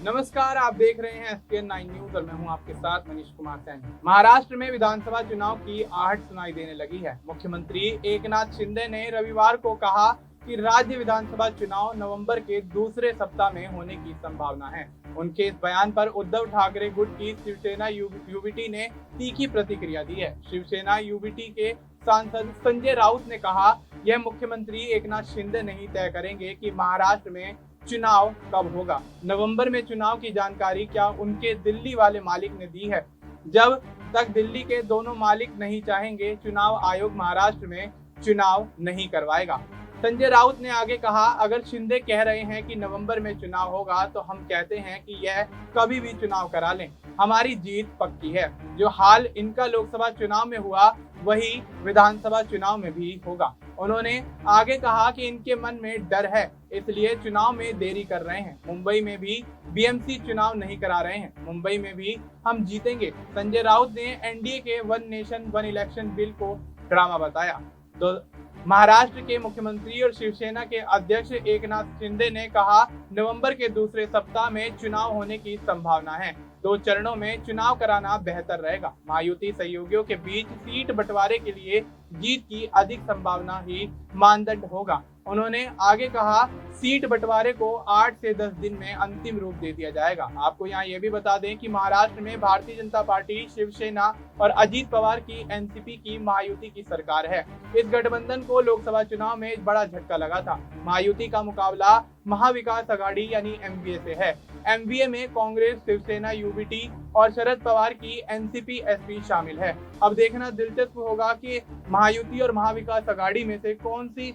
नमस्कार, आप देख रहे हैं SPN9 न्यूज और मैं हूं आपके साथ मनीष कुमार सैनी। महाराष्ट्र में विधानसभा चुनाव की आहट सुनाई देने लगी है। मुख्यमंत्री एकनाथ शिंदे ने रविवार को कहा कि राज्य विधानसभा चुनाव नवंबर के दूसरे सप्ताह में होने की संभावना है। उनके इस बयान पर उद्धव ठाकरे गुट की शिवसेना यूबीटी ने तीखी प्रतिक्रिया दी है। शिवसेना यूबीटी के सांसद संजय राउत ने कहा, यह मुख्यमंत्री एकनाथ शिंदे नहीं तय करेंगे कि महाराष्ट्र में चुनाव कब होगा। नवंबर में चुनाव की जानकारी क्या उनके दिल्ली वाले मालिक ने दी है? जब तक दिल्ली के दोनों मालिक नहीं चाहेंगे, चुनाव आयोग महाराष्ट्र में चुनाव नहीं करवाएगा। संजय राउत ने आगे कहा, अगर शिंदे कह रहे हैं कि नवंबर में चुनाव होगा तो हम कहते हैं कि यह कभी भी चुनाव करा लें, हमारी जीत पक्की है। जो हाल इनका लोकसभा चुनाव में हुआ वही विधानसभा चुनाव में भी होगा। उन्होंने आगे कहा कि इनके मन में डर है, इसलिए चुनाव में देरी कर रहे हैं। मुंबई में भी बीएमसी चुनाव नहीं करा रहे हैं, मुंबई में भी हम जीतेंगे। संजय राउत ने एनडीए के one nation one election bill को ड्रामा बताया। तो महाराष्ट्र के मुख्यमंत्री और शिवसेना के अध्यक्ष एकनाथ शिंदे ने कहा, नवंबर के दूसरे सप्ताह में चुनाव होने की संभावना है। 2 चरणों में चुनाव कराना बेहतर रहेगा। महायुति सहयोगियों के बीच सीट बंटवारे के लिए जीत की अधिक संभावना ही मानदंड होगा। उन्होंने आगे कहा, सीट बंटवारे को 8 से 10 दिन में अंतिम रूप दे दिया जाएगा। आपको यहाँ ये भी बता दें कि महाराष्ट्र में भारतीय जनता पार्टी, शिवसेना और अजीत पवार की एनसीपी की महायुति की सरकार है। इस गठबंधन को लोकसभा चुनाव में एक बड़ा झटका लगा था। महायुति का मुकाबला महाविकास आघाड़ी यानी एमवीए से है। एमवीए में कांग्रेस, शिवसेना यूबीटी और शरद पवार की एनसीपी एसपी शामिल है। अब देखना दिलचस्प होगा कि महायुति और महाविकास आघाड़ी में से कौन सी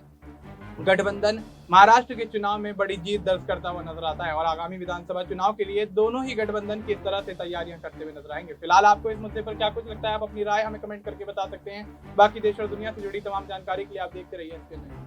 गठबंधन महाराष्ट्र के चुनाव में बड़ी जीत दर्ज करता हुआ नजर आता है और आगामी विधानसभा चुनाव के लिए दोनों ही गठबंधन किस तरह से तैयारियां करते हुए नजर आएंगे। फिलहाल आपको इस मुद्दे पर क्या कुछ लगता है, आप अपनी राय हमें कमेंट करके बता सकते हैं। बाकी देश और दुनिया से जुड़ी तमाम जानकारी के लिए आप देखते रहिए SPN9।